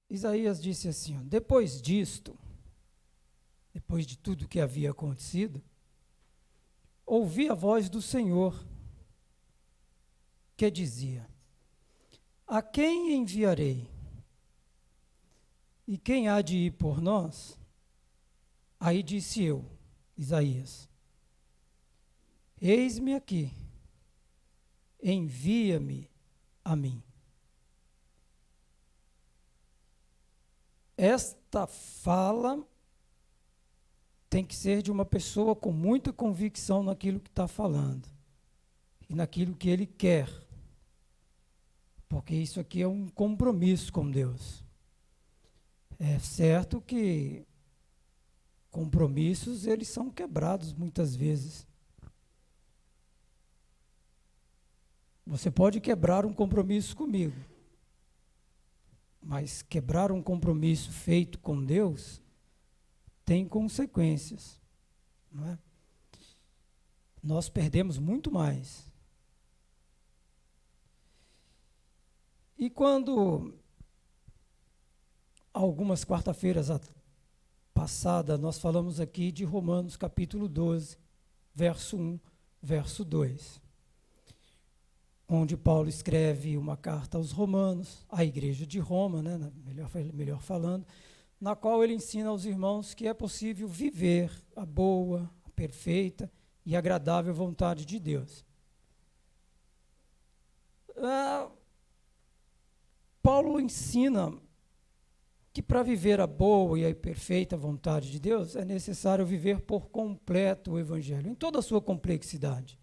Isaías disse assim, ó, depois disto, depois de tudo que havia acontecido, ouvi a voz do Senhor, que dizia, a quem enviarei? E quem há de ir por nós? Aí disse eu, Isaías, eis-me aqui, envia-me a mim. Esta fala tem que ser de uma pessoa com muita convicção naquilo que está falando e naquilo que ele quer, porque isso aqui é um compromisso com Deus. É certo que compromissos, eles são quebrados muitas vezes. Você pode quebrar um compromisso comigo, mas quebrar um compromisso feito com Deus tem consequências, não é? Nós perdemos muito mais. E quando, algumas quarta-feiras passadas, nós falamos aqui de Romanos capítulo 12, verso 1, verso 2, onde Paulo escreve uma carta aos romanos, à igreja de Roma, né, melhor falando, na qual ele ensina aos irmãos que é possível viver a boa, a perfeita e agradável vontade de Deus. Paulo ensina que para viver a boa e a perfeita vontade de Deus é necessário viver por completo o Evangelho, em toda a sua complexidade.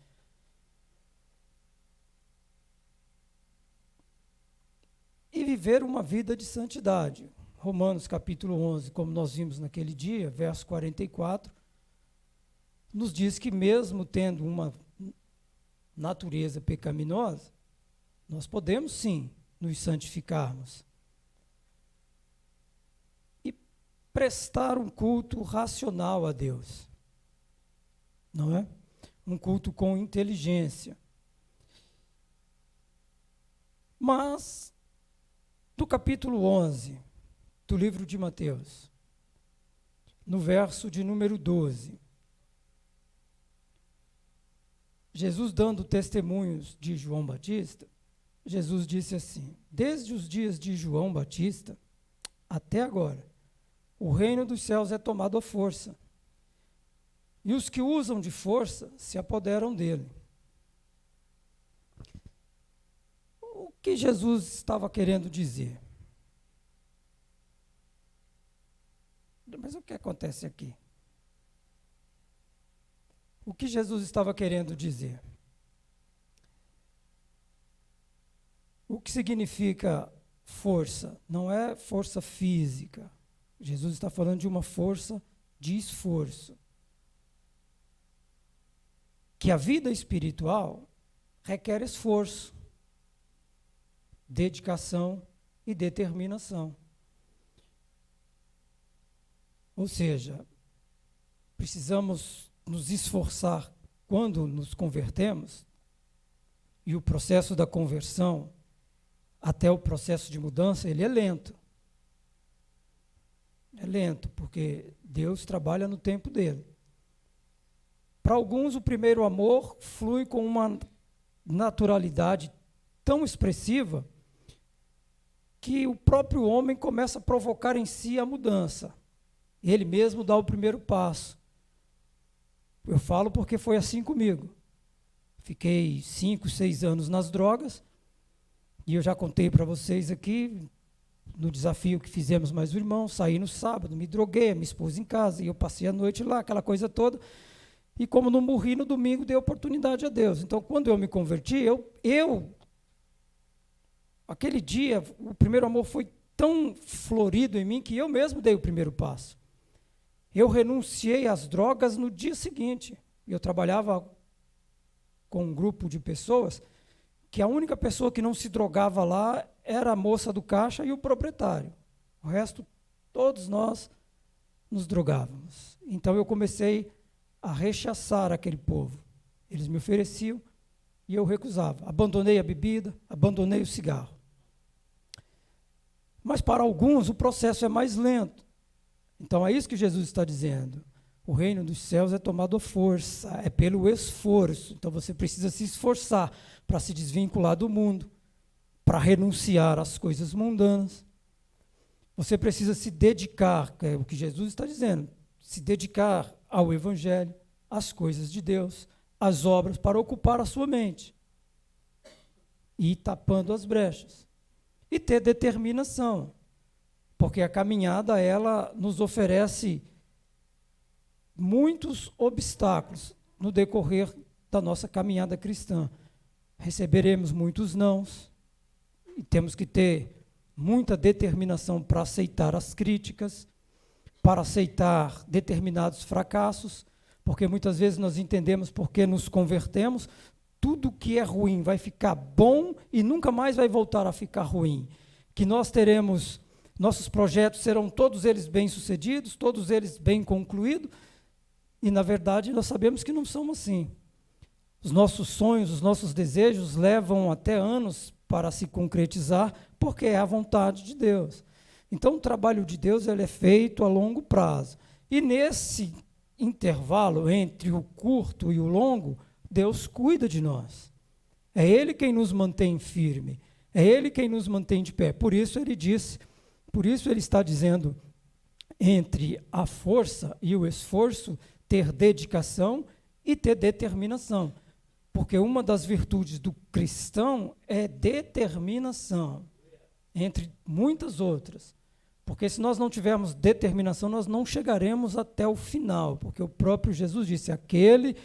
E viver uma vida de santidade. Romanos capítulo 11, como nós vimos naquele dia, verso 44, nos diz que mesmo tendo uma natureza pecaminosa, nós podemos sim nos santificarmos e prestar um culto racional a Deus, não é? Um culto com inteligência. Mas, do capítulo 11 do livro de Mateus, no verso de número 12, Jesus dando testemunhos de João Batista, Jesus disse assim, desde os dias de João Batista até agora, o reino dos céus é tomado à força, e os que usam de força se apoderam dele. O que Jesus estava querendo dizer? Mas o que acontece aqui? O que Jesus estava querendo dizer? O que significa força? Não é força física. Jesus está falando de uma força de esforço. Que a vida espiritual requer esforço, dedicação e determinação. Ou seja, precisamos nos esforçar quando nos convertemos, e o processo da conversão até o processo de mudança, ele é lento. É lento, porque Deus trabalha no tempo dele. Para alguns, o primeiro amor flui com uma naturalidade tão expressiva que o próprio homem começa a provocar em si a mudança. Ele mesmo dá o primeiro passo. Eu falo porque foi assim comigo. Fiquei 5, 6 anos nas drogas, e eu já contei para vocês aqui, no desafio que fizemos mais o irmão, saí no sábado, me droguei, me expus em casa, e eu passei a noite lá, aquela coisa toda, e como não morri no domingo, dei oportunidade a Deus. Então, quando eu me converti, aquele dia, o primeiro amor foi tão florido em mim, que eu mesmo dei o primeiro passo. Eu renunciei às drogas no dia seguinte. Eu trabalhava com um grupo de pessoas que a única pessoa que não se drogava lá era a moça do caixa e o proprietário. O resto, todos nós nos drogávamos. Então eu comecei a rechaçar aquele povo. Eles me ofereciam e eu recusava. Abandonei a bebida, abandonei o cigarro. Mas para alguns o processo é mais lento. Então é isso que Jesus está dizendo. O reino dos céus é tomado à força, é pelo esforço. Então você precisa se esforçar para se desvincular do mundo, para renunciar às coisas mundanas. Você precisa se dedicar, que é o que Jesus está dizendo, se dedicar ao Evangelho, às coisas de Deus, às obras, para ocupar a sua mente e ir tapando as brechas. E ter determinação, porque a caminhada, ela nos oferece muitos obstáculos no decorrer da nossa caminhada cristã. Receberemos muitos nãos, e temos que ter muita determinação para aceitar as críticas, para aceitar determinados fracassos, porque muitas vezes nós entendemos porque nos convertemos, tudo que é ruim vai ficar bom e nunca mais vai voltar a ficar ruim. Que nós teremos, nossos projetos serão todos eles bem-sucedidos, todos eles bem concluídos, e na verdade nós sabemos que não somos assim. Os nossos sonhos, os nossos desejos levam até anos para se concretizar, porque é a vontade de Deus. Então o trabalho de Deus ele é feito a longo prazo. E nesse intervalo entre o curto e o longo, Deus cuida de nós. É Ele quem nos mantém firme. É Ele quem nos mantém de pé. Por isso ele disse, por isso ele está dizendo, entre a força e o esforço, ter dedicação e ter determinação. Porque uma das virtudes do cristão é determinação, entre muitas outras. Porque se nós não tivermos determinação, nós não chegaremos até o final. Porque o próprio Jesus disse, aquele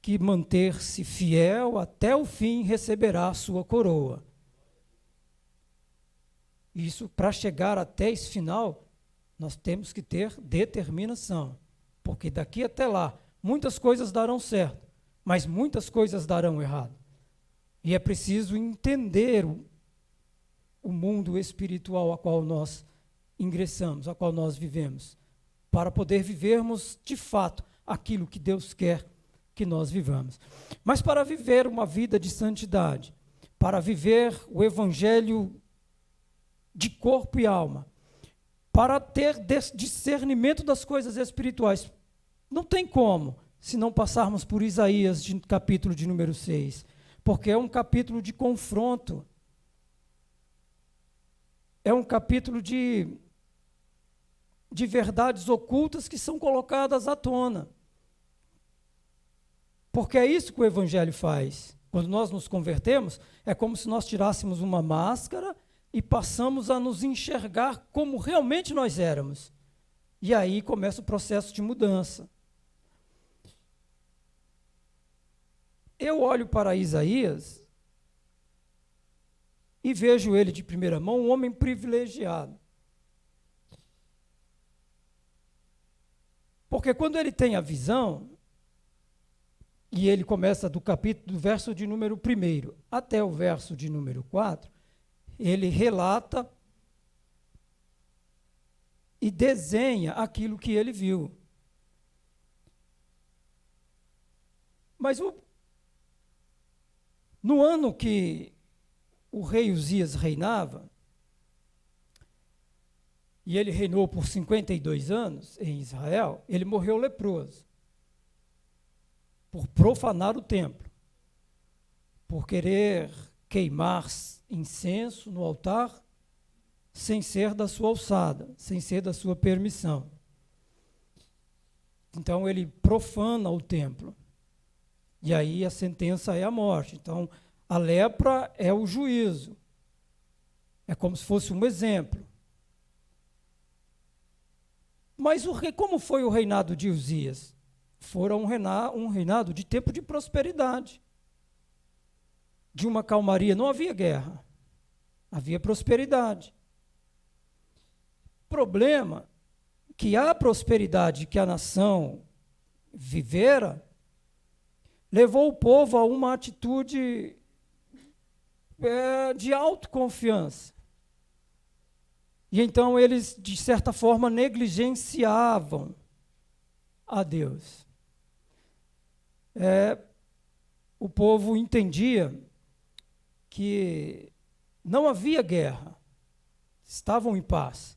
que manter-se fiel até o fim receberá a sua coroa. Isso, para chegar até esse final, nós temos que ter determinação. Porque daqui até lá, muitas coisas darão certo, mas muitas coisas darão errado. E é preciso entender o mundo espiritual a qual nós ingressamos, a qual nós vivemos, para poder vivermos de fato aquilo que Deus quer que nós vivamos. Mas para viver uma vida de santidade, para viver o evangelho de corpo e alma, para ter discernimento das coisas espirituais, não tem como, se não passarmos por Isaías, capítulo de número 6, porque é um capítulo de confronto, é um capítulo de verdades ocultas que são colocadas à tona. Porque é isso que o Evangelho faz. Quando nós nos convertemos, é como se nós tirássemos uma máscara e passamos a nos enxergar como realmente nós éramos. E aí começa o processo de mudança. Eu olho para Isaías e vejo ele de primeira mão um homem privilegiado. Porque quando ele tem a visão, e ele começa do verso de número 1 até o verso de número 4, ele relata e desenha aquilo que ele viu. Mas no ano que o rei Uzias reinava, e ele reinou por 52 anos em Israel, ele morreu leproso, por profanar o templo, por querer queimar incenso no altar, sem ser da sua alçada, sem ser da sua permissão. Então ele profana o templo, e aí a sentença é a morte. Então a lepra é o juízo, é como se fosse um exemplo. Mas como foi o reinado de Uzias? Fora um reinado de tempo de prosperidade, de uma calmaria. Não havia guerra, havia prosperidade. Problema que a prosperidade que a nação vivera levou o povo a uma atitude de autoconfiança. E então eles, de certa forma, negligenciavam a Deus. O povo entendia que não havia guerra. estavam em paz.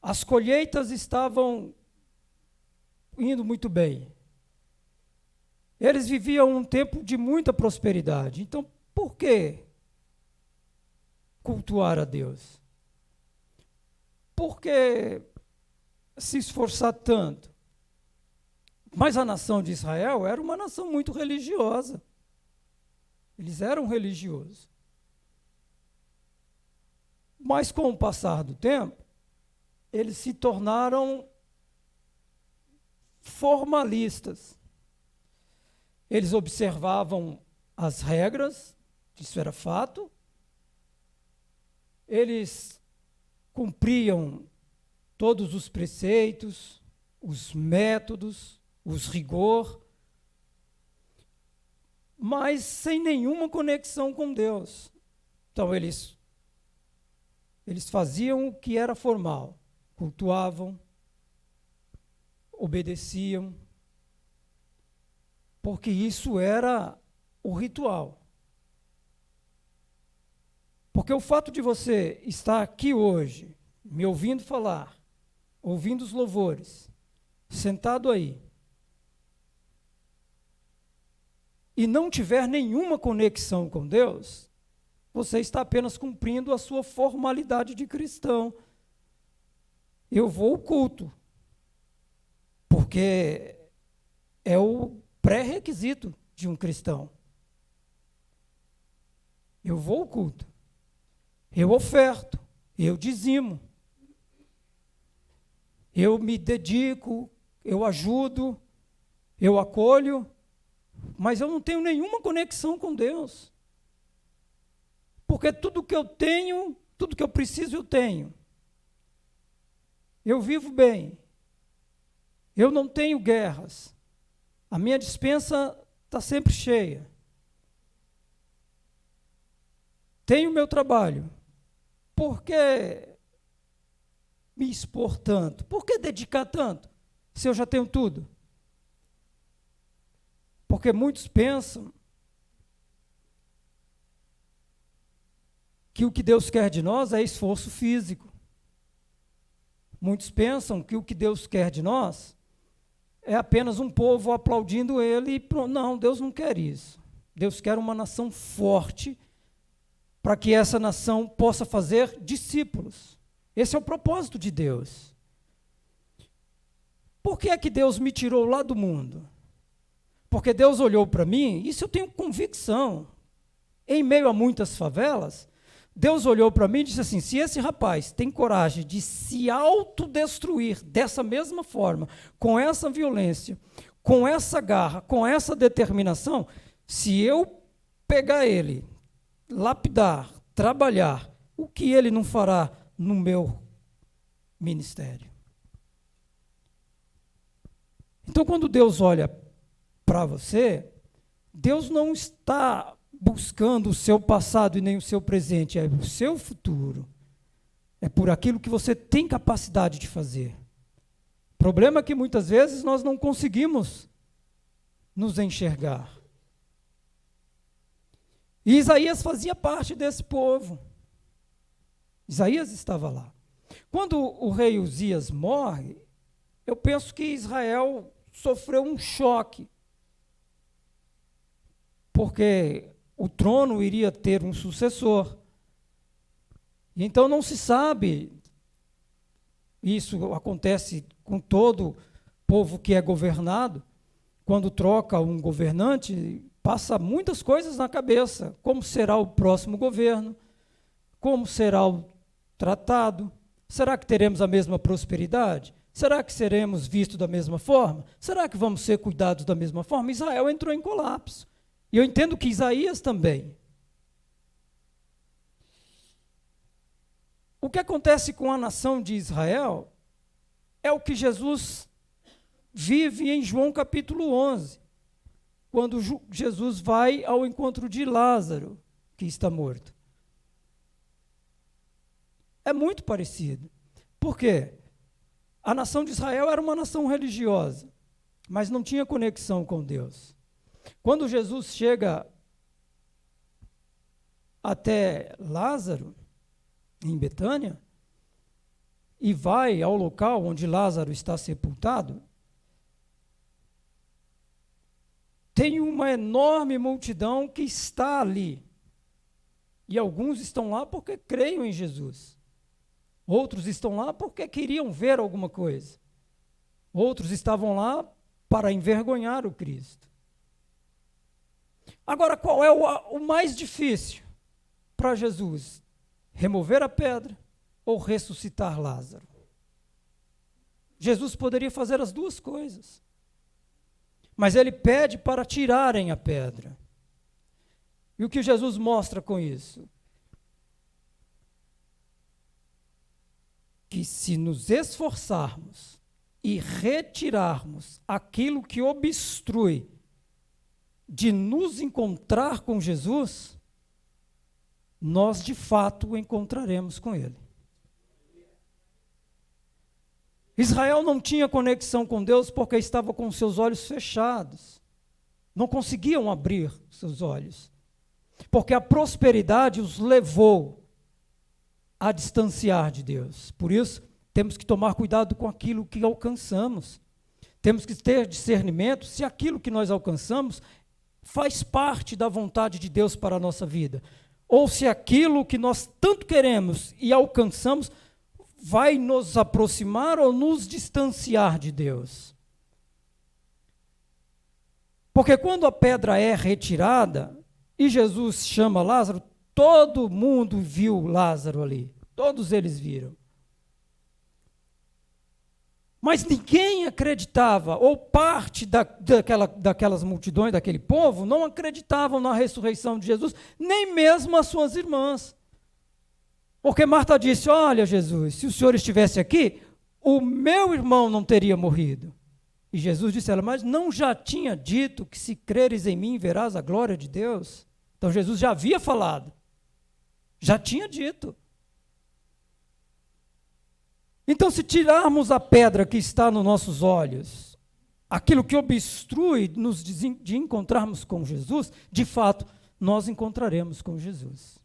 As colheitas estavam indo muito bem. Eles viviam um tempo de muita prosperidade. Então, por que cultuar a Deus? Por que se esforçar tanto? Mas a nação de Israel era uma nação muito religiosa. Eles eram religiosos. Mas com o passar do tempo, eles se tornaram formalistas. Eles observavam as regras, isso era fato. Eles cumpriam todos os preceitos, os métodos, os rigor, mas sem nenhuma conexão com Deus. Então eles faziam o que era formal, cultuavam, obedeciam, porque isso era o ritual. Porque o fato de você estar aqui hoje, me ouvindo falar, ouvindo os louvores, sentado aí, e não tiver nenhuma conexão com Deus, você está apenas cumprindo a sua formalidade de cristão. Eu vou ao culto, porque é o pré-requisito de um cristão. Eu vou ao culto, eu oferto, eu dizimo, eu me dedico, eu ajudo, eu acolho, mas eu não tenho nenhuma conexão com Deus. Porque tudo que eu tenho, tudo que eu preciso, eu tenho. Eu vivo bem. Eu não tenho guerras. A minha despensa está sempre cheia. Tenho meu trabalho. Por que me expor tanto? Por que dedicar tanto, se eu já tenho tudo? Porque muitos pensam que o que Deus quer de nós é esforço físico. Muitos pensam que o que Deus quer de nós é apenas um povo aplaudindo Ele e pronto. Não, Deus não quer isso. Deus quer uma nação forte para que essa nação possa fazer discípulos. Esse é o propósito de Deus. Por que é que Deus me tirou lá do mundo? Porque Deus olhou para mim, isso eu tenho convicção. Em meio a muitas favelas, Deus olhou para mim e disse assim: se esse rapaz tem coragem de se autodestruir dessa mesma forma, com essa violência, com essa garra, com essa determinação, se eu pegar ele, lapidar, trabalhar, o que ele não fará no meu ministério? Então, quando Deus olha para você, Deus não está buscando o seu passado e nem o seu presente, é o seu futuro. É por aquilo que você tem capacidade de fazer. O problema é que muitas vezes nós não conseguimos nos enxergar. E Isaías fazia parte desse povo. Isaías estava lá. Quando o rei Uzias morre, eu penso que Israel sofreu um choque, porque o trono iria ter um sucessor. Então não se sabe, isso acontece com todo povo que é governado, quando troca um governante, passa muitas coisas na cabeça. Como será o próximo governo? Como será o tratado? Será que teremos a mesma prosperidade? Será que seremos vistos da mesma forma? Será que vamos ser cuidados da mesma forma? Israel entrou em colapso. E eu entendo que Isaías também. O que acontece com a nação de Israel é o que Jesus vive em João capítulo 11, quando Jesus vai ao encontro de Lázaro, que está morto. É muito parecido. Por quê? A nação de Israel era uma nação religiosa, mas não tinha conexão com Deus. Quando Jesus chega até Lázaro, em Betânia, e vai ao local onde Lázaro está sepultado, tem uma enorme multidão que está ali. E alguns estão lá porque creem em Jesus. Outros estão lá porque queriam ver alguma coisa. Outros estavam lá para envergonhar o Cristo. Agora, qual é o mais difícil para Jesus? Remover a pedra ou ressuscitar Lázaro? Jesus poderia fazer as duas coisas. Mas ele pede para tirarem a pedra. E o que Jesus mostra com isso? Que se nos esforçarmos e retirarmos aquilo que obstrui de nos encontrar com Jesus, nós de fato o encontraremos com Ele. Israel não tinha conexão com Deus porque estava com seus olhos fechados. Não conseguiam abrir seus olhos. Porque a prosperidade os levou a distanciar de Deus. Por isso, temos que tomar cuidado com aquilo que alcançamos. Temos que ter discernimento se aquilo que nós alcançamos faz parte da vontade de Deus para a nossa vida. Ou se aquilo que nós tanto queremos e alcançamos vai nos aproximar ou nos distanciar de Deus. Porque quando a pedra é retirada e Jesus chama Lázaro, todo mundo viu Lázaro ali. Todos eles viram. Mas ninguém acreditava, ou parte daquelas multidões, daquele povo, não acreditavam na ressurreição de Jesus, nem mesmo as suas irmãs. Porque Marta disse: olha, Jesus, se o Senhor estivesse aqui, o meu irmão não teria morrido. E Jesus disse a ela: mas não já tinha dito que se creres em mim, verás a glória de Deus? Então Jesus já havia falado, já tinha dito. Então, se tirarmos a pedra que está nos nossos olhos, aquilo que obstrui nos de encontrarmos com Jesus, de fato, nós encontraremos com Jesus.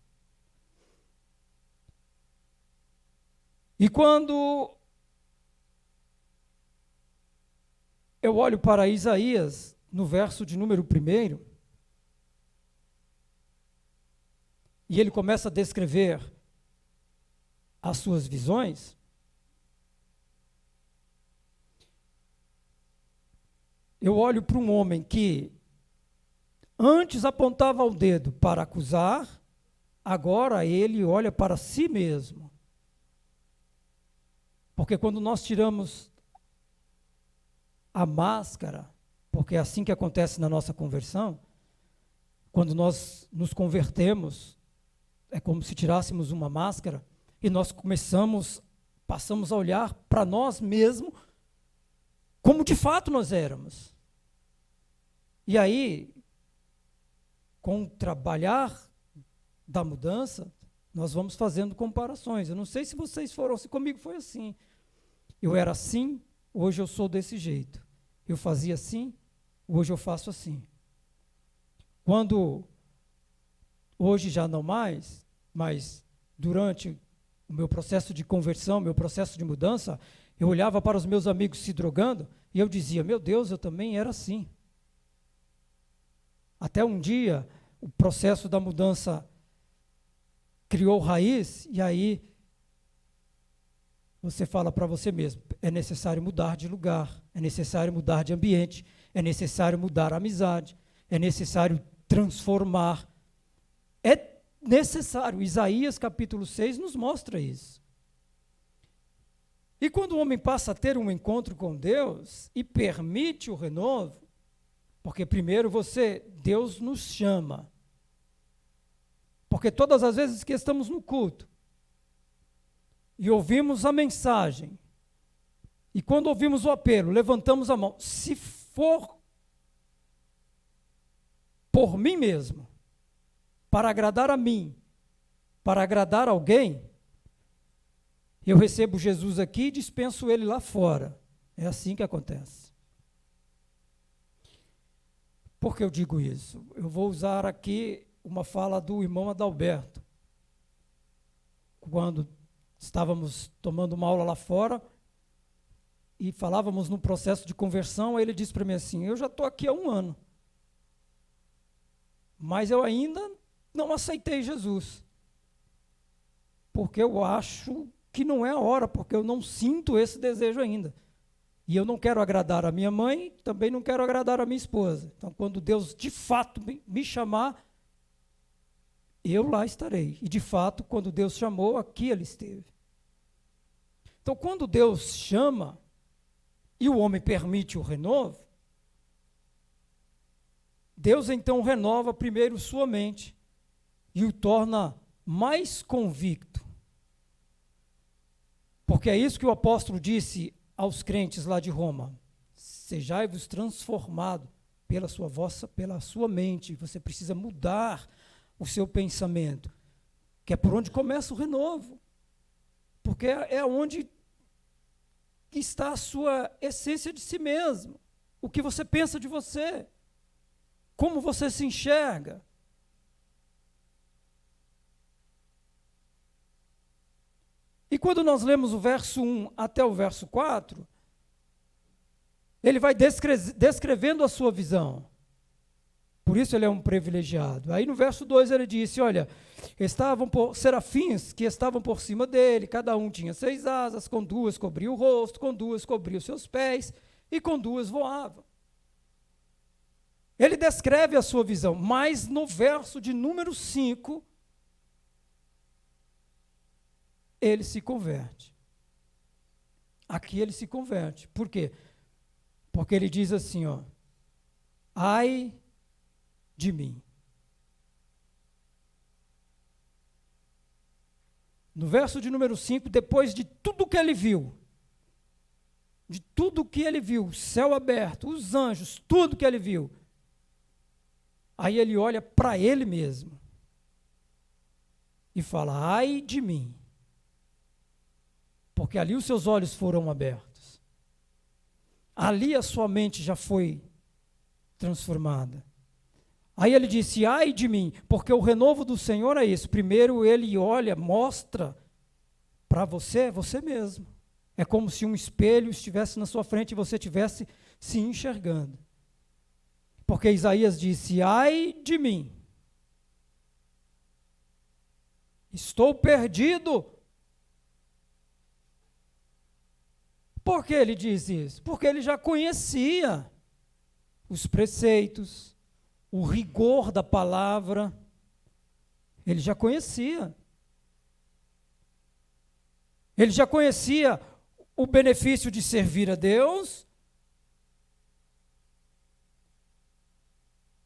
E quando eu olho para Isaías, no verso de número 1, e ele começa a descrever as suas visões, eu olho para um homem que antes apontava o dedo para acusar, agora ele olha para si mesmo. Porque quando nós tiramos a máscara, porque é assim que acontece na nossa conversão, quando nós nos convertemos, é como se tirássemos uma máscara e nós passamos a olhar para nós mesmos como de fato nós éramos. E aí, com o trabalhar da mudança, nós vamos fazendo comparações. Eu não sei se vocês foram, se comigo foi assim. Eu era assim, hoje eu sou desse jeito. Eu fazia assim, hoje eu faço assim. Hoje já não mais, mas durante o meu processo de conversão, meu processo de mudança, eu olhava para os meus amigos se drogando e eu dizia: meu Deus, eu também era assim. Até um dia, o processo da mudança criou raiz, e aí você fala para você mesmo: é necessário mudar de lugar, é necessário mudar de ambiente, é necessário mudar a amizade, é necessário transformar. É necessário. Isaías capítulo 6 nos mostra isso. E quando o homem passa a ter um encontro com Deus e permite o renovo, porque primeiro Deus nos chama. Porque todas as vezes que estamos no culto e ouvimos a mensagem, e quando ouvimos o apelo, levantamos a mão, se for por mim mesmo, para agradar a mim, para agradar alguém, eu recebo Jesus aqui e dispenso ele lá fora. É assim que acontece. Por que eu digo isso? Eu vou usar aqui uma fala do irmão Adalberto. quando estávamos tomando uma aula lá fora e falávamos no processo de conversão, aí ele disse para mim assim: eu já estou aqui há 1 ano, mas eu ainda não aceitei Jesus, porque eu acho que não é a hora, porque eu não sinto esse desejo ainda. E eu não quero agradar a minha mãe, também não quero agradar a minha esposa. Então, quando Deus de fato me chamar, eu lá estarei. E de fato, quando Deus chamou, aqui ele esteve. Então, quando Deus chama e o homem permite o renovo, Deus então renova primeiro sua mente e o torna mais convicto. Porque é isso que o apóstolo disse aos crentes lá de Roma: sejai-vos transformado pela sua mente. Você precisa mudar o seu pensamento, que é por onde começa o renovo, porque é onde está a sua essência de si mesmo, o que você pensa de você, como você se enxerga. E quando nós lemos o verso 1 até o verso 4, ele vai descrevendo a sua visão. Por isso ele é um privilegiado. Aí no verso 2 ele disse, olha, estavam serafins que estavam por cima dele, cada um tinha 6 asas, com 2 cobria o rosto, com 2 cobria os seus pés, e com 2 voava. Ele descreve a sua visão, mas no verso de número 5, ele se converte. Aqui ele se converte. Por quê? Porque ele diz assim, ó: ai de mim. No verso de número 5, depois de tudo que ele viu, o céu aberto, os anjos, tudo que ele viu, aí ele olha para ele mesmo e fala: ai de mim. Porque ali os seus olhos foram abertos. Ali a sua mente já foi transformada. Aí ele disse: ai de mim, porque o renovo do Senhor é isso. Primeiro ele olha, mostra para você mesmo. É como se um espelho estivesse na sua frente e você estivesse se enxergando. Porque Isaías disse: ai de mim, estou perdido. Por que ele diz isso? Porque ele já conhecia os preceitos, o rigor da palavra, ele já conhecia. Ele já conhecia o benefício de servir a Deus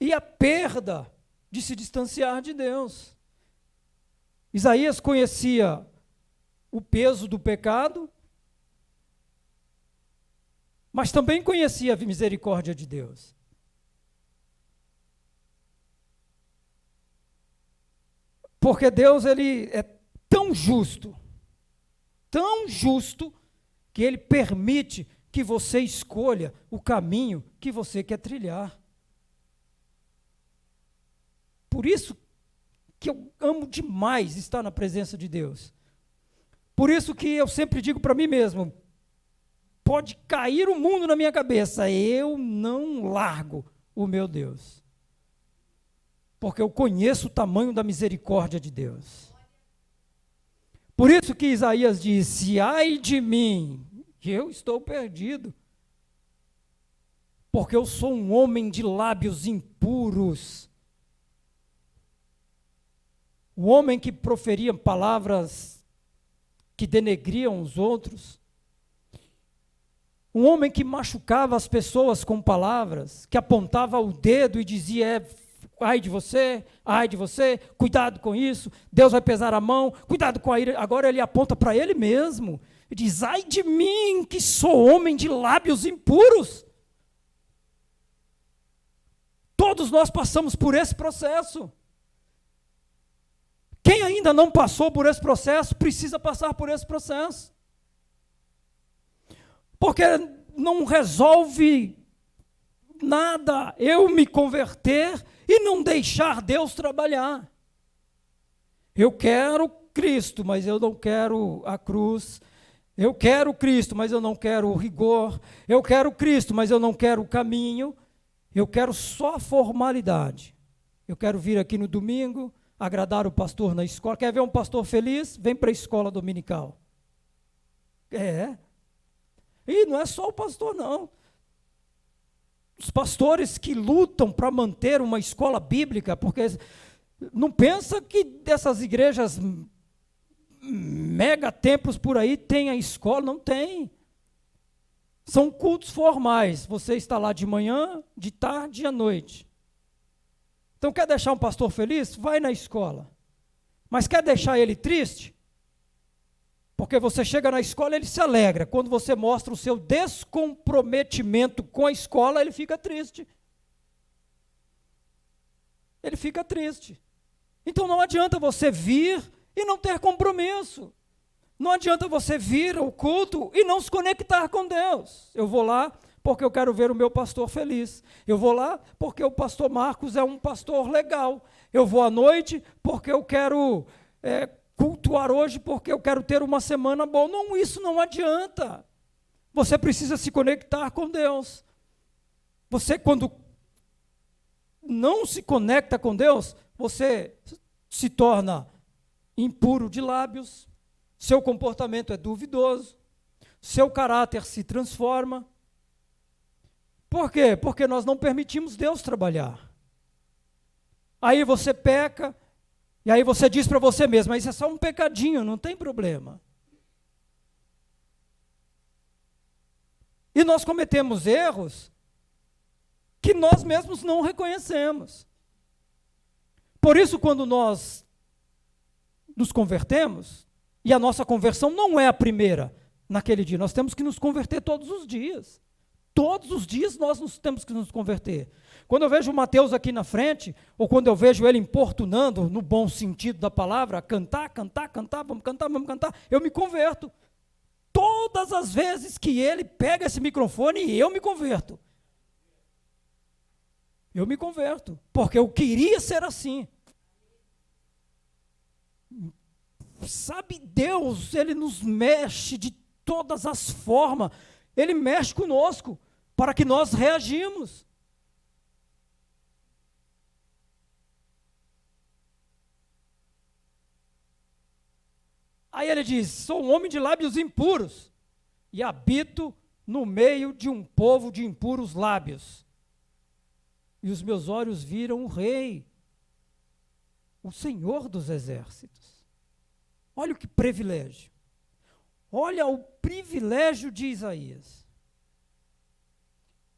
e a perda de se distanciar de Deus. Isaías conhecia o peso do pecado, mas também conhecia a misericórdia de Deus. Porque Deus, ele é tão justo, que ele permite que você escolha o caminho que você quer trilhar. Por isso que eu amo demais estar na presença de Deus. Por isso que eu sempre digo para mim mesmo: pode cair o mundo na minha cabeça, eu não largo o meu Deus. Porque eu conheço o tamanho da misericórdia de Deus. Por isso que Isaías disse: ai de mim, eu estou perdido. Porque eu sou um homem de lábios impuros. O homem que proferia palavras que denegriam os outros. Um homem que machucava as pessoas com palavras, que apontava o dedo e dizia: ai de você, cuidado com isso, Deus vai pesar a mão, cuidado com a ira. Agora ele aponta para ele mesmo e diz: ai de mim, que sou homem de lábios impuros. Todos nós passamos por esse processo. Quem ainda não passou por esse processo, precisa passar por esse processo. Porque não resolve nada eu me converter e não deixar Deus trabalhar. Eu quero Cristo, mas eu não quero a cruz. Eu quero Cristo, mas eu não quero o rigor. Eu quero Cristo, mas eu não quero o caminho. Eu quero só a formalidade. Eu quero vir aqui no domingo, agradar o pastor na escola. Quer ver um pastor feliz? Vem para a escola dominical. E não é só o pastor, não. Os pastores que lutam para manter uma escola bíblica, porque não pensa que dessas igrejas mega templos por aí tem a escola, não tem. São cultos formais, você está lá de manhã, de tarde e à noite. Então quer deixar um pastor feliz? Vai na escola. Mas quer deixar ele triste? Porque você chega na escola, ele se alegra. Quando você mostra o seu descomprometimento com a escola, ele fica triste. Ele fica triste. Então não adianta você vir e não ter compromisso. Não adianta você vir ao culto e não se conectar com Deus. Eu vou lá porque eu quero ver o meu pastor feliz. Eu vou lá porque o pastor Marcos é um pastor legal. Eu vou à noite porque eu quero cultuar hoje, porque eu quero ter uma semana boa. Não, isso não adianta. Você precisa se conectar com Deus. Você, quando não se conecta com Deus, você se torna impuro de lábios, seu comportamento é duvidoso, seu caráter se transforma. Por quê? Porque nós não permitimos Deus trabalhar. Aí você peca, e aí você diz para você mesmo, mas isso é só um pecadinho, não tem problema. E nós cometemos erros que nós mesmos não reconhecemos. Por isso, quando nós nos convertemos, e a nossa conversão não é a primeira naquele dia, nós temos que nos converter todos os dias. Todos os dias nós temos que nos converter. Quando eu vejo o Mateus aqui na frente, ou quando eu vejo ele importunando, no bom sentido da palavra, cantar, vamos cantar, eu me converto. Todas as vezes que ele pega esse microfone, eu me converto. Eu me converto, porque eu queria ser assim. Sabe, Deus, Ele nos mexe de todas as formas. Ele mexe conosco para que nós reagimos. Aí ele diz, sou um homem de lábios impuros e habito no meio de um povo de impuros lábios. E os meus olhos viram o Rei, o Senhor dos exércitos. Olha que privilégio. Olha o privilégio de Isaías.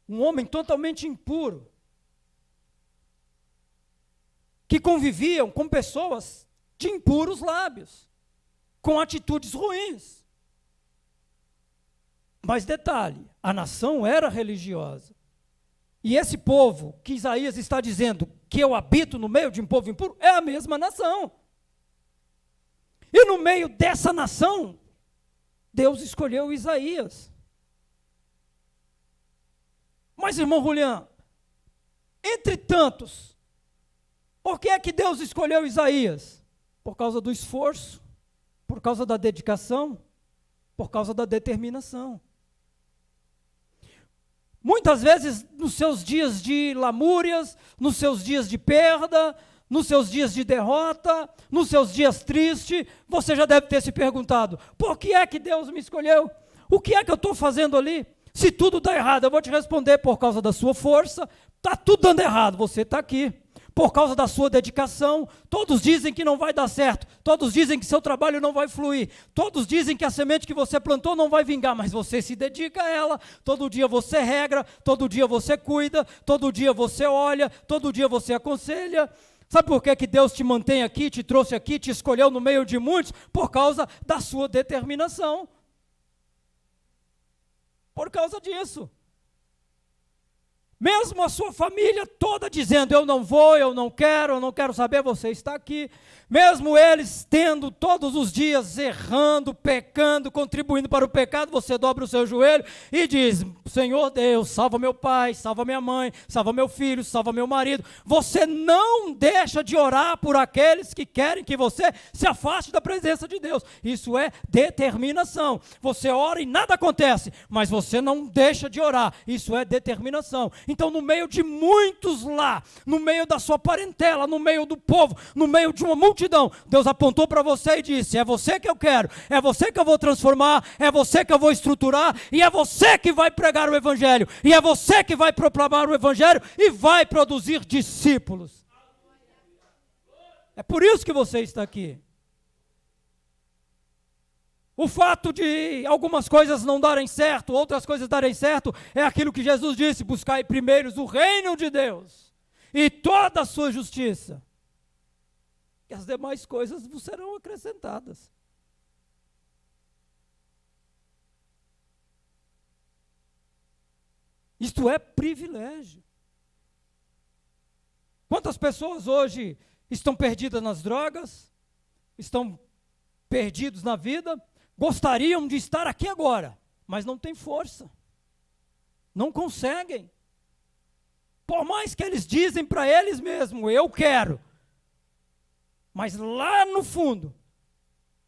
Um homem totalmente impuro, que conviviam com pessoas de impuros lábios, com atitudes ruins. Mas detalhe, a nação era religiosa. E esse povo que Isaías está dizendo que eu habito no meio de um povo impuro, é a mesma nação. E no meio dessa nação, Deus escolheu Isaías. Mas, irmão Julián, entre tantos, por que é que Deus escolheu Isaías? Por causa do esforço, por causa da dedicação, por causa da determinação. Muitas vezes, nos seus dias de lamúrias, nos seus dias de perda, nos seus dias de derrota, nos seus dias tristes, você já deve ter se perguntado, por que é que Deus me escolheu? O que é que eu estou fazendo ali? Se tudo está errado, eu vou te responder por causa da sua força, está tudo dando errado, você está aqui. Por causa da sua dedicação, todos dizem que não vai dar certo, todos dizem que seu trabalho não vai fluir, todos dizem que a semente que você plantou não vai vingar, mas você se dedica a ela, todo dia você regra, todo dia você cuida, todo dia você olha, todo dia você aconselha. Sabe por que Deus te mantém aqui, te trouxe aqui, te escolheu no meio de muitos? Por causa da sua determinação. Por causa disso. Mesmo a sua família toda dizendo, eu não vou, eu não quero saber, você está aqui. Mesmo eles tendo todos os dias errando, pecando, contribuindo para o pecado, você dobra o seu joelho e diz: Senhor Deus, salva meu pai, salva minha mãe, salva meu filho, salva meu marido. Você não deixa de orar por aqueles que querem que você se afaste da presença de Deus. Isso é determinação. Você ora e nada acontece, mas você não deixa de orar. Isso é determinação. Então, no meio de muitos lá, no meio da sua parentela, no meio do povo, no meio de uma multidão, Deus apontou para você e disse: é você que eu quero, é você que eu vou transformar, é você que eu vou estruturar, e é você que vai pregar o Evangelho, e é você que vai proclamar o Evangelho e vai produzir discípulos. É por isso que você está aqui. O fato de algumas coisas não darem certo, outras coisas darem certo, é aquilo que Jesus disse: buscai primeiro o reino de Deus e toda a sua justiça, e as demais coisas vos serão acrescentadas. Isto é privilégio. Quantas pessoas hoje estão perdidas nas drogas, estão perdidos na vida, gostariam de estar aqui agora, mas não têm força, não conseguem. Por mais que eles dizem para eles mesmos: eu quero, mas lá no fundo,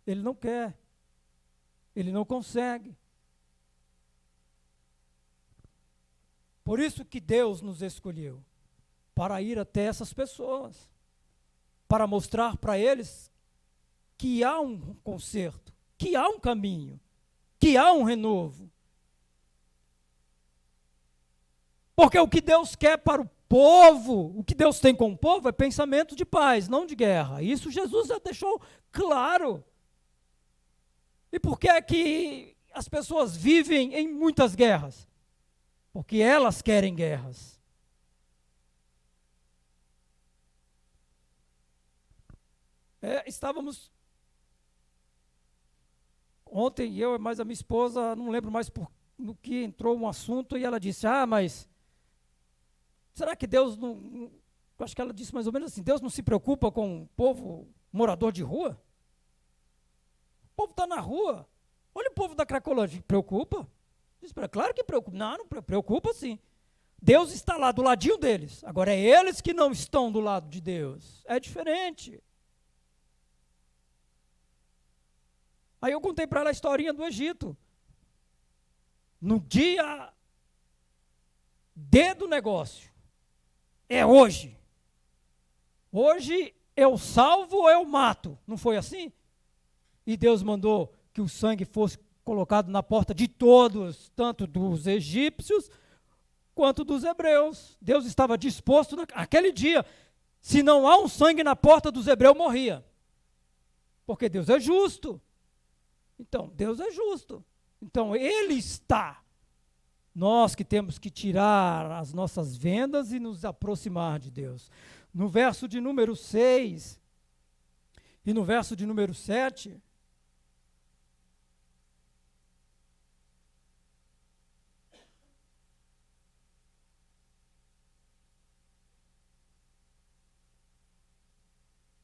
ele não quer, ele não consegue. Por isso que Deus nos escolheu, para ir até essas pessoas, para mostrar para eles que há um conserto, que há um caminho, que há um renovo. Porque o que Deus quer para o povo, o que Deus tem com o povo é pensamento de paz, não de guerra. Isso Jesus já deixou claro. E por que é que as pessoas vivem em muitas guerras? Porque elas querem guerras. Estávamos ontem, eu e mais a minha esposa, não lembro mais no que entrou um assunto, e ela disse: mas será que Deus não... Eu acho que ela disse mais ou menos assim: Deus não se preocupa com o povo morador de rua? O povo está na rua. Olha o povo da Cracolândia. Preocupa? Diz, claro que preocupa. Não preocupa sim. Deus está lá do ladinho deles. Agora é eles que não estão do lado de Deus. É diferente. Aí eu contei para ela a historinha do Egito. No dia D do negócio, é hoje. Hoje eu salvo ou eu mato. Não foi assim? E Deus mandou que o sangue fosse colocado na porta de todos, tanto dos egípcios quanto dos hebreus. Deus estava disposto, naquele dia, se não há um sangue na porta dos hebreus, morria. Porque Deus é justo. Então, Deus é justo. Então, Ele está. Nós que temos que tirar as nossas vendas e nos aproximar de Deus. No verso de número 6 e no verso de número 7,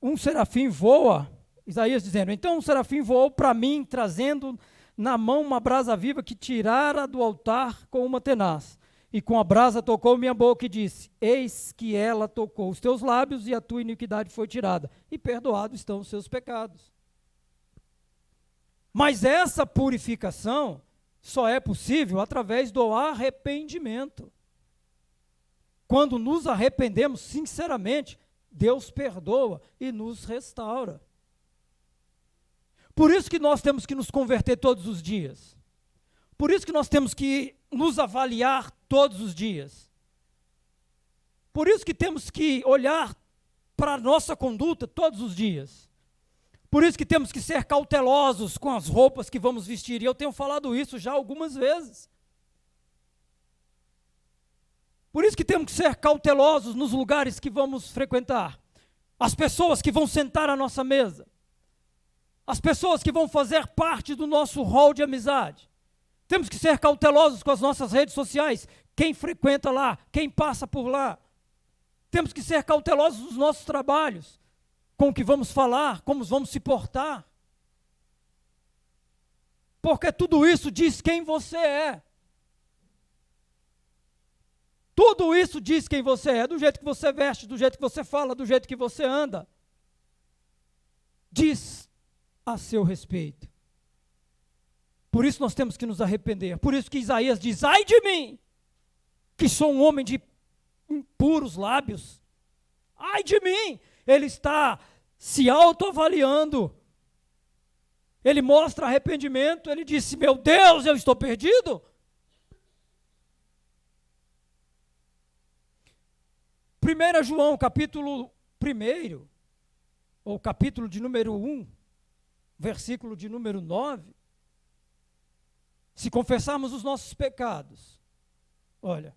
um serafim voa, Isaías dizendo: então um serafim voou para mim, trazendo na mão uma brasa viva que tirara do altar com uma tenaz. E com a brasa tocou minha boca e disse: eis que ela tocou os teus lábios e a tua iniquidade foi tirada, e perdoados estão os seus pecados. Mas essa purificação só é possível através do arrependimento. Quando nos arrependemos sinceramente, Deus perdoa e nos restaura. Por isso que nós temos que nos converter todos os dias. Por isso que nós temos que nos avaliar todos os dias. Por isso que temos que olhar para a nossa conduta todos os dias. Por isso que temos que ser cautelosos com as roupas que vamos vestir. E eu tenho falado isso já algumas vezes. Por isso que temos que ser cautelosos nos lugares que vamos frequentar. As pessoas que vão sentar à nossa mesa. As pessoas que vão fazer parte do nosso hall de amizade. Temos que ser cautelosos com as nossas redes sociais. Quem frequenta lá, quem passa por lá. Temos que ser cautelosos nos nossos trabalhos. com o que vamos falar, como vamos se portar. Porque tudo isso diz quem você é. Tudo isso diz quem você é, do jeito que você veste, do jeito que você fala, do jeito que você anda. Diz a seu respeito. Por isso nós temos que nos arrepender. Por isso que Isaías diz: ai de mim, que sou um homem de impuros lábios. Ai de mim. Ele está se autoavaliando. Ele mostra arrependimento. Ele disse: meu Deus, eu estou perdido. 1 João, capítulo 1, ou capítulo de número 1, versículo de número 9. Se confessarmos os nossos pecados, olha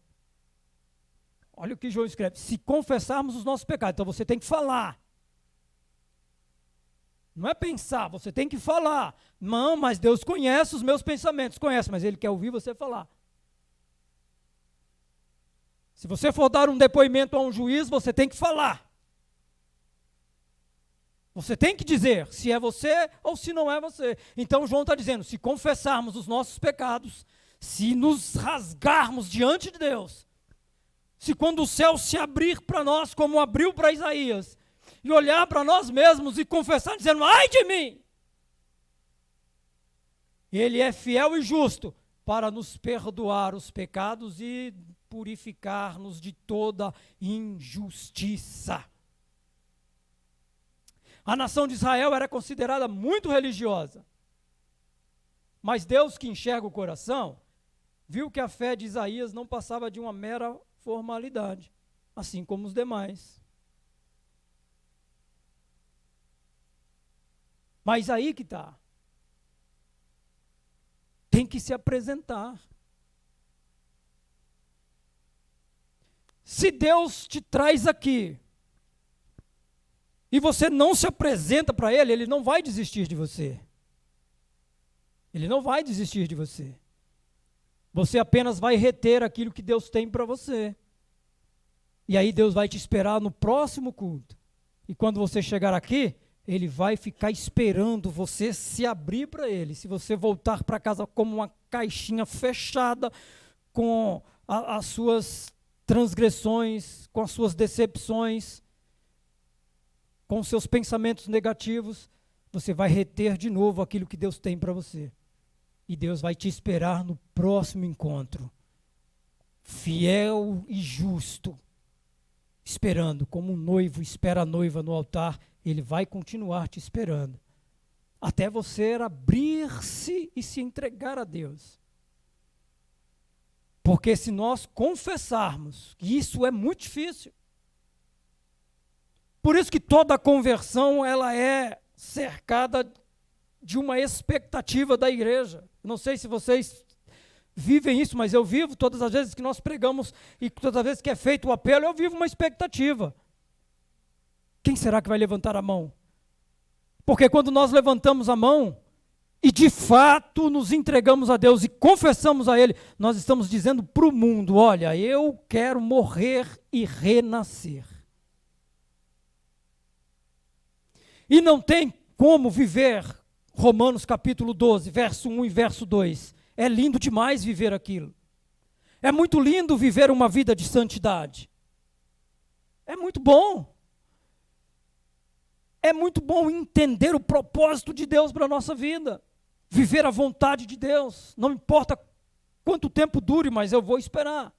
o que João escreve: se confessarmos os nossos pecados, então você tem que falar. Não é pensar, você tem que falar. Não, mas Deus conhece os meus pensamentos, conhece, mas Ele quer ouvir você falar. Se você for dar um depoimento a um juiz, você tem que falar. Você tem que dizer se é você ou se não é você. Então João está dizendo: se confessarmos os nossos pecados, se nos rasgarmos diante de Deus, se quando o céu se abrir para nós, como abriu para Isaías, e olhar para nós mesmos e confessar, dizendo: ai de mim! Ele é fiel e justo para nos perdoar os pecados e purificar-nos de toda injustiça. A nação de Israel era considerada muito religiosa. Mas Deus, que enxerga o coração, viu que a fé de Isaías não passava de uma mera formalidade, assim como os demais. Mas aí que está. Tem que se apresentar. Se Deus te traz aqui e você não se apresenta para Ele, Ele não vai desistir de você. Ele não vai desistir de você. Você apenas vai reter aquilo que Deus tem para você. E aí Deus vai te esperar no próximo culto. E quando você chegar aqui, Ele vai ficar esperando você se abrir para Ele. Se você voltar para casa como uma caixinha fechada, com as suas transgressões, com as suas decepções, com os seus pensamentos negativos, você vai reter de novo aquilo que Deus tem para você. E Deus vai te esperar no próximo encontro, fiel e justo, esperando, como um noivo espera a noiva no altar. Ele vai continuar te esperando, até você abrir-se e se entregar a Deus. Porque se nós confessarmos, que isso é muito difícil, por isso que toda conversão ela é cercada de uma expectativa da igreja. Não sei se vocês vivem isso, mas eu vivo todas as vezes que nós pregamos e todas as vezes que é feito o apelo, eu vivo uma expectativa. Quem será que vai levantar a mão? Porque quando nós levantamos a mão e de fato nos entregamos a Deus e confessamos a Ele, nós estamos dizendo para o mundo: olha, eu quero morrer e renascer. E não tem como viver Romanos capítulo 12, verso 1 e verso 2. É lindo demais viver aquilo. É muito lindo viver uma vida de santidade. É muito bom. É muito bom entender o propósito de Deus para a nossa vida. Viver a vontade de Deus. Não importa quanto tempo dure, mas eu vou esperar.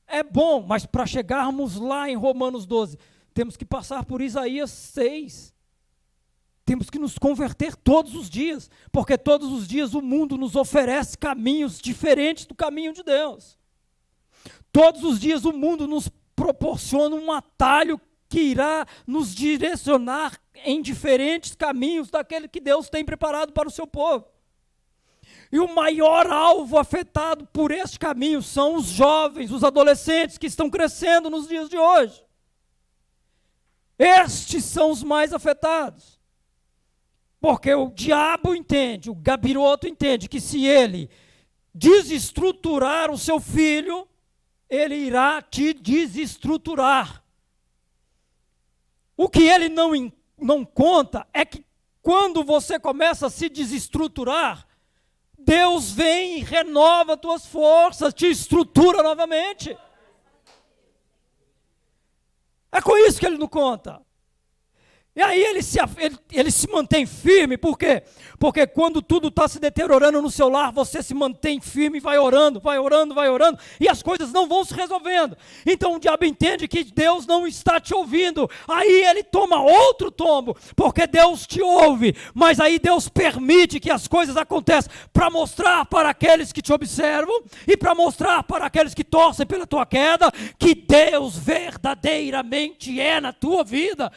É bom, mas para chegarmos lá em Romanos 12, temos que passar por Isaías 6. Temos que nos converter todos os dias, porque todos os dias o mundo nos oferece caminhos diferentes do caminho de Deus. Todos os dias o mundo nos proporciona um atalho que irá nos direcionar em diferentes caminhos daquele que Deus tem preparado para o seu povo. E o maior alvo afetado por este caminho são os jovens, os adolescentes que estão crescendo nos dias de hoje. Estes são os mais afetados. Porque o diabo entende, o gabiroto entende que se ele desestruturar o seu filho, ele irá te desestruturar. O que ele não não conta é que quando você começa a se desestruturar, Deus vem e renova as tuas forças, te estrutura novamente. É com isso que ele não conta. E aí ele se mantém firme, por quê? Porque quando tudo está se deteriorando no seu lar, você se mantém firme e vai orando, e as coisas não vão se resolvendo. Então o diabo entende que Deus não está te ouvindo, aí ele toma outro tombo, porque Deus te ouve, mas aí Deus permite que as coisas aconteçam, para mostrar para aqueles que te observam, e para mostrar para aqueles que torcem pela tua queda, que Deus verdadeiramente é na tua vida.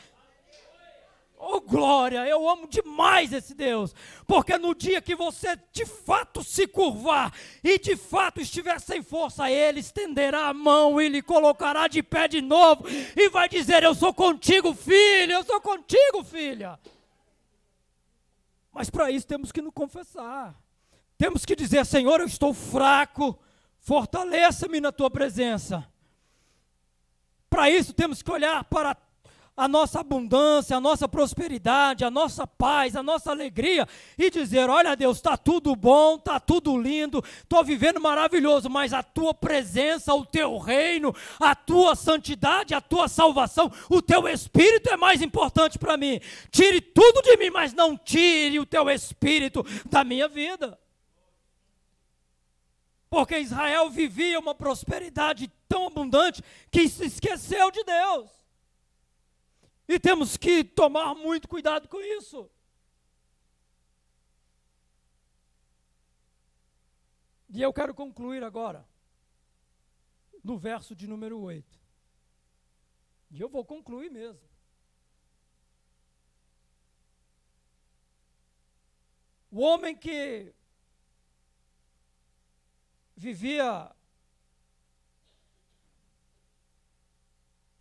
Oh glória, eu amo demais esse Deus, porque no dia que você de fato se curvar e de fato estiver sem força, Ele estenderá a mão e lhe colocará de pé de novo e vai dizer: eu sou contigo, filho, eu sou contigo, filha. Mas para isso temos que nos confessar, temos que dizer: Senhor, eu estou fraco, fortaleça-me na tua presença. Para isso temos que olhar para a nossa abundância, a nossa prosperidade, a nossa paz, a nossa alegria, e dizer: olha Deus, está tudo bom, está tudo lindo, estou vivendo maravilhoso, mas a tua presença, o teu reino, a tua santidade, a tua salvação, o teu Espírito é mais importante para mim. Tire tudo de mim, mas não tire o teu Espírito da minha vida. Porque Israel vivia uma prosperidade tão abundante que se esqueceu de Deus. E temos que tomar muito cuidado com isso. E eu quero concluir agora, no verso de número 8. E eu vou concluir mesmo. O homem que vivia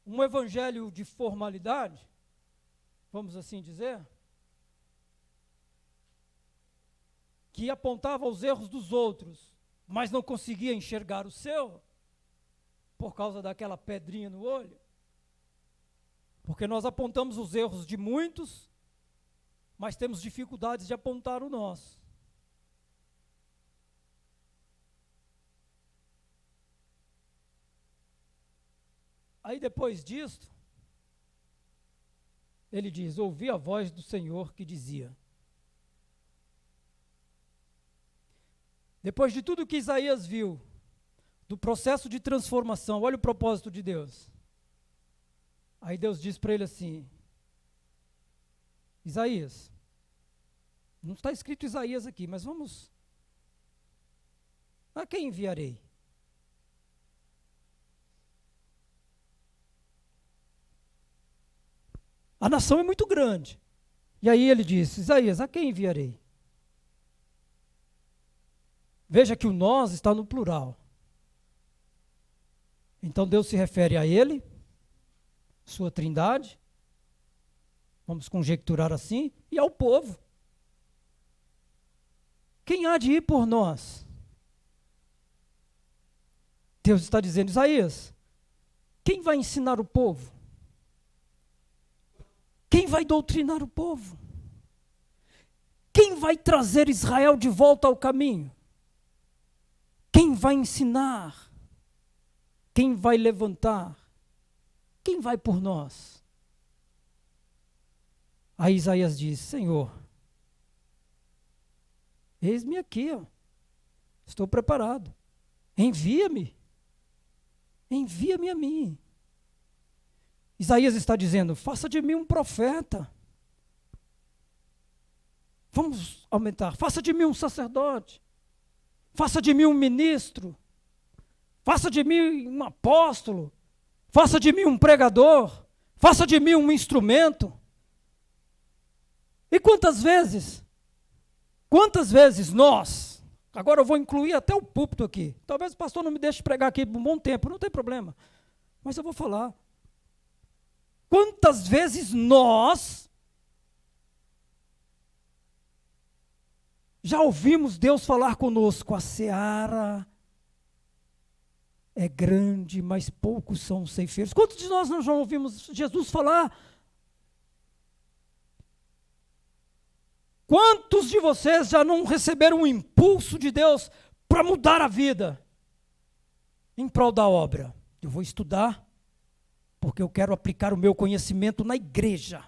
um evangelho de formalidade, vamos assim dizer, que apontava os erros dos outros, mas não conseguia enxergar o seu, por causa daquela pedrinha no olho. Porque nós apontamos os erros de muitos, mas temos dificuldades de apontar o nosso. Aí depois disso, ele diz: ouvi a voz do Senhor que dizia. Depois de tudo que Isaías viu, do processo de transformação, olha o propósito de Deus. Aí Deus diz para ele assim: Isaías, não está escrito Isaías aqui, mas vamos, a quem enviarei? A nação é muito grande. E aí ele disse: Isaías, a quem enviarei? Veja que o nós está no plural. Então Deus se refere a ele, sua trindade, vamos conjecturar assim, e ao povo. Quem há de ir por nós? Deus está dizendo: Isaías, quem vai ensinar o povo? Quem vai doutrinar o povo? Quem vai trazer Israel de volta ao caminho? Quem vai ensinar? Quem vai levantar? Quem vai por nós? Aí Isaías diz: Senhor, eis-me aqui, ó. Estou preparado. Envia-me. Envia-me a mim. Isaías está dizendo: faça de mim um profeta. Vamos aumentar. Faça de mim um sacerdote. Faça de mim um ministro. Faça de mim um apóstolo. Faça de mim um pregador. Faça de mim um instrumento. E quantas vezes nós, agora eu vou incluir até o púlpito aqui. Talvez o pastor não me deixe pregar aqui por um bom tempo, não tem problema. Mas eu vou falar. Quantas vezes nós já ouvimos Deus falar conosco: a seara é grande, mas poucos são os ceifeiros. Quantos de nós não já ouvimos Jesus falar? Quantos de vocês já não receberam um impulso de Deus para mudar a vida em prol da obra? Eu vou estudar porque eu quero aplicar o meu conhecimento na igreja.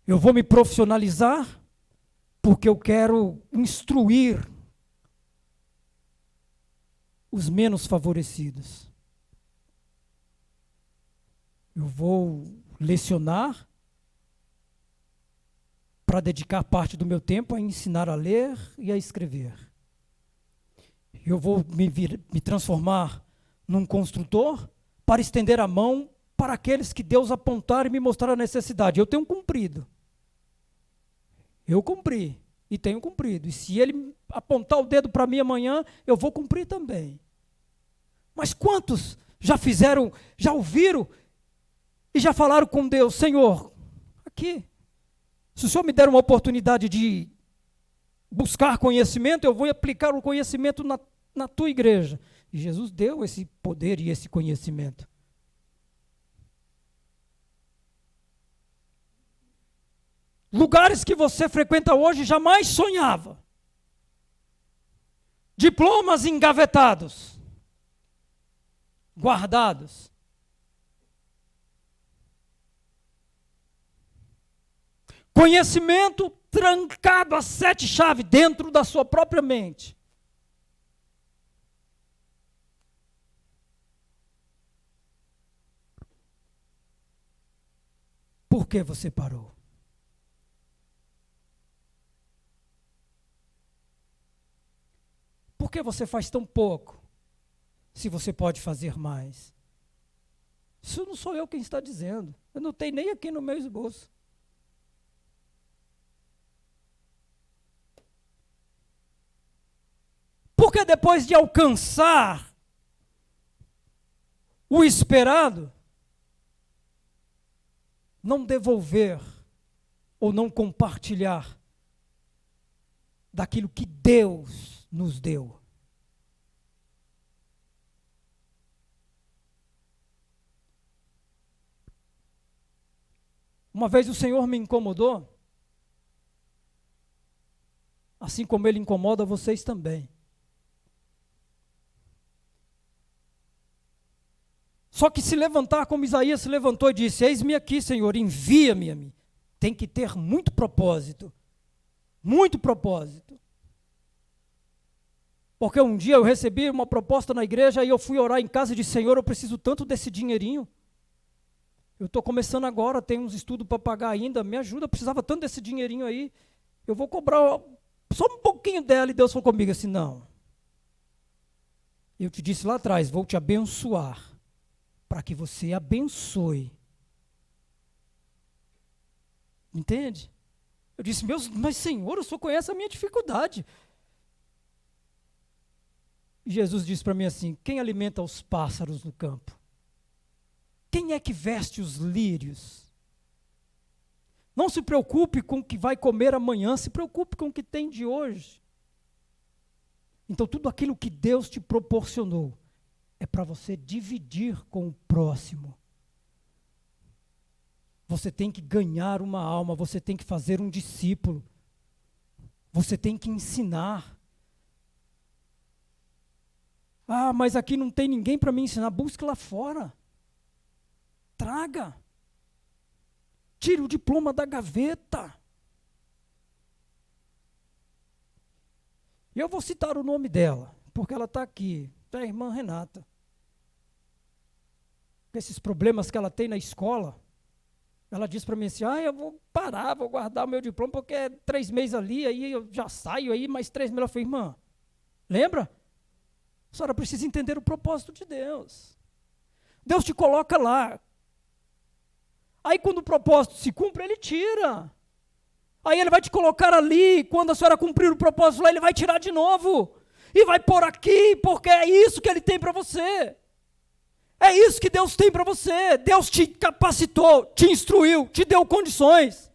Eu vou me profissionalizar porque eu quero instruir os menos favorecidos. Eu vou lecionar para dedicar parte do meu tempo a ensinar a ler e a escrever. Eu vou me transformar num construtor para estender a mão para aqueles que Deus apontar e me mostrar a necessidade. Eu tenho cumprido. Eu cumpri e tenho cumprido. E se Ele apontar o dedo para mim amanhã, eu vou cumprir também. Mas quantos já fizeram, já ouviram e já falaram com Deus: Senhor, aqui, se o Senhor me der uma oportunidade de buscar conhecimento, eu vou aplicar o conhecimento na tua igreja. E Jesus deu esse poder e esse conhecimento. Lugares que você frequenta hoje jamais sonhava. Diplomas engavetados, guardados. Conhecimento trancado a 7 chaves dentro da sua própria mente. Por que você parou? Por que você faz tão pouco, se você pode fazer mais? Isso não sou eu quem está dizendo. Eu não tenho nem aqui no meu esboço. Porque depois de alcançar o esperado, não devolver ou não compartilhar daquilo que Deus nos deu. Uma vez o Senhor me incomodou, assim como Ele incomoda vocês também. Só que se levantar como Isaías se levantou e disse: eis-me aqui, Senhor, envia-me a mim. Tem que ter muito propósito. Muito propósito. Porque um dia eu recebi uma proposta na igreja e eu fui orar em casa e disse: Senhor, eu preciso tanto desse dinheirinho. Eu estou começando agora, tenho uns estudos para pagar ainda, me ajuda, eu precisava tanto desse dinheirinho aí. Eu vou cobrar só um pouquinho dela. E Deus falou comigo assim: não. Eu te disse lá atrás, vou te abençoar, para que você abençoe. Entende? Eu disse: mas Senhor, o Senhor conhece a minha dificuldade. E Jesus disse para mim assim: quem alimenta os pássaros no campo? Quem é que veste os lírios? Não se preocupe com o que vai comer amanhã, se preocupe com o que tem de hoje. Então tudo aquilo que Deus te proporcionou é para você dividir com o próximo. Você tem que ganhar uma alma, você tem que fazer um discípulo. Você tem que ensinar. Ah, mas aqui não tem ninguém para me ensinar. Busque lá fora. Traga. Tire o diploma da gaveta. E eu vou citar o nome dela, porque ela está aqui. É a irmã Renata. Esses problemas que ela tem na escola, ela disse para mim assim: eu vou parar, vou guardar o meu diploma, porque é 3 meses ali, aí eu já saio, aí mais 3 meses. Ela falou: irmã, lembra? A senhora precisa entender o propósito de Deus. Deus te coloca lá. Aí quando o propósito se cumpre, Ele tira. Aí Ele vai te colocar ali, quando a senhora cumprir o propósito lá, Ele vai tirar de novo. E vai pôr aqui, porque é isso que Ele tem para você. É isso que Deus tem para você. Deus te capacitou, te instruiu, te deu condições.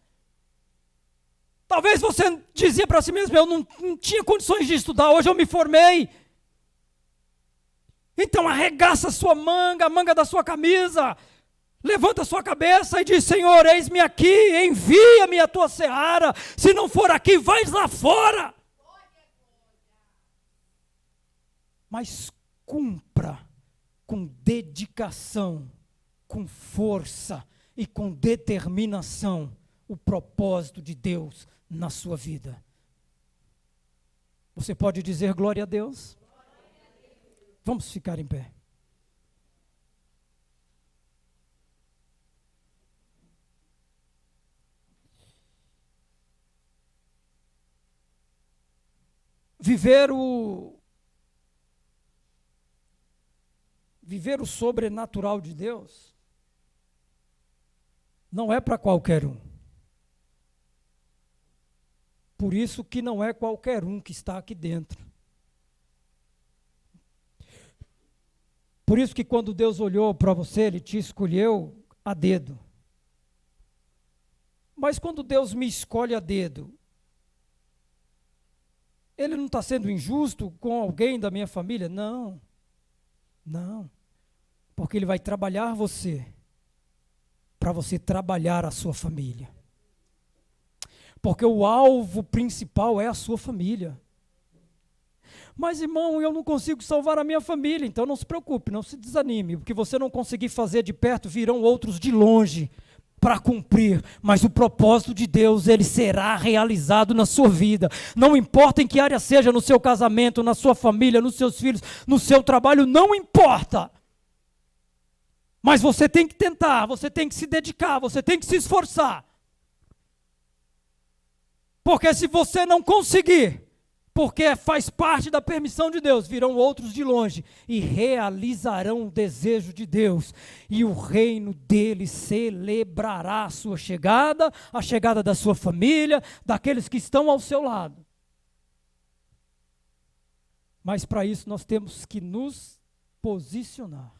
Talvez você dizia para si mesmo: eu não tinha condições de estudar, hoje eu me formei. Então arregaça a sua manga, a manga da sua camisa. Levanta a sua cabeça e diz: Senhor, eis-me aqui, envia-me a tua seara. Se não for aqui, vai lá fora. Mas cumpra com dedicação, com força e com determinação o propósito de Deus na sua vida. Você pode dizer glória a Deus? Vamos ficar em pé. Viver o sobrenatural de Deus não é para qualquer um. Por isso que não é qualquer um que está aqui dentro. Por isso que quando Deus olhou para você, Ele te escolheu a dedo. Mas quando Deus me escolhe a dedo, Ele não está sendo injusto com alguém da minha família? Não. Não. Porque Ele vai trabalhar você, para você trabalhar a sua família. Porque o alvo principal é a sua família. Mas, irmão, eu não consigo salvar a minha família. Então não se preocupe, não se desanime. O que você não conseguir fazer de perto, virão outros de longe para cumprir. Mas o propósito de Deus, ele será realizado na sua vida. Não importa em que área seja, no seu casamento, na sua família, nos seus filhos, no seu trabalho, não importa. Mas você tem que tentar, você tem que se dedicar, você tem que se esforçar. Porque se você não conseguir, porque faz parte da permissão de Deus, virão outros de longe e realizarão o desejo de Deus. E o reino dele celebrará a sua chegada, a chegada da sua família, daqueles que estão ao seu lado. Mas para isso nós temos que nos posicionar.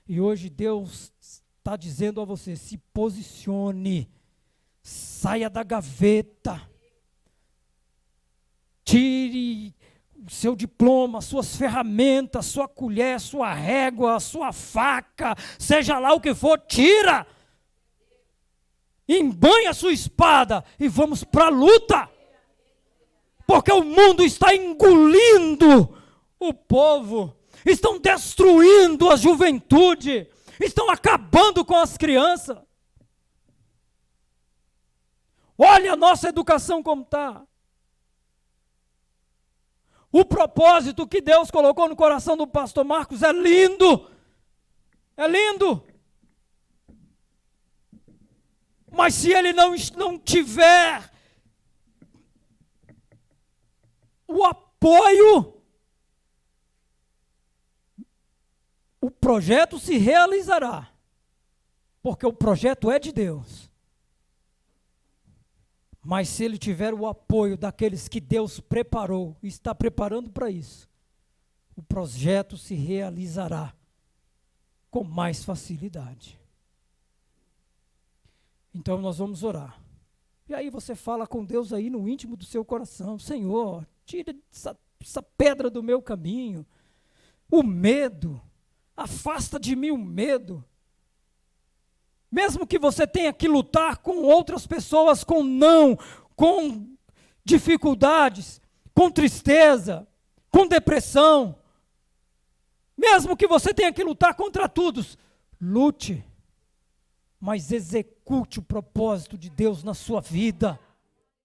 E hoje Deus está dizendo a você: se posicione, saia da gaveta. Tire o seu diploma, suas ferramentas, sua colher, sua régua, sua faca, seja lá o que for, tira. Embanha a sua espada e vamos para a luta. Porque o mundo está engolindo o povo, estão destruindo a juventude, estão acabando com as crianças. Olha a nossa educação como está. O propósito que Deus colocou no coração do pastor Marcos é lindo. É lindo. Mas se ele não tiver o apoio, o projeto se realizará. Porque o projeto é de Deus. Mas se ele tiver o apoio daqueles que Deus preparou, e está preparando para isso, o projeto se realizará com mais facilidade. Então nós vamos orar. E aí você fala com Deus aí no íntimo do seu coração: Senhor, tira essa pedra do meu caminho, o medo, afasta de mim o medo. Mesmo que você tenha que lutar com outras pessoas, com não, com dificuldades, com tristeza, com depressão, mesmo que você tenha que lutar contra todos, lute, mas execute o propósito de Deus na sua vida.